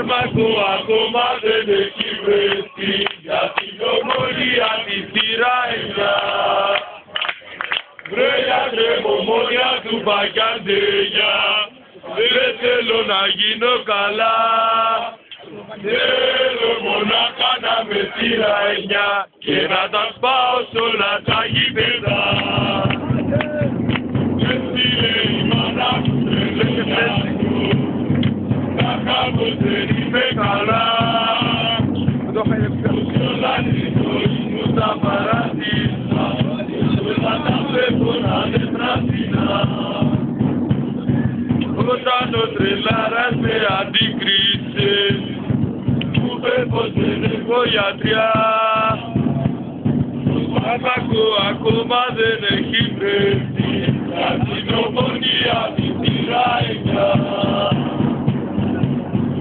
φάρμακο ακόμα δεν έχει βρεθεί για την ομονία τη σειρά 9. Βρε γιατρέ μου μόνια του Παγκιαντέγια, δεν θέλω να γίνω καλά. Θέλω μονάχα να με σειρά 9 και να τα σπάω σ' όλα τα γήπεδα. Έτσι λέει η μάνα μου τρελαίνια του, τα κάπως δεν είμαι καλά. Πως όλα τη ζωή μου τα παράτησα, όλα τα βλέπω να είναι πράσινα. Όταν ο τρελάρας με αντίκρισε, μου είπε πως δεν έχω γιατριά. Το φάρμακο ακόμα δεν έχει βρεθεί για την ομονία τη σειρά 9.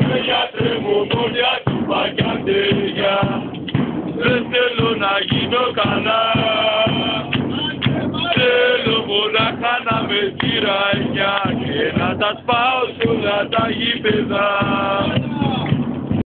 Με γιατρέ μου ομονία του Παγκιαντέγια, δεν θέλω να γίνω καλά. Θέλω μονάχα να με σειρά 9 και να τα σπάω σ' όλα τα γήπεδα.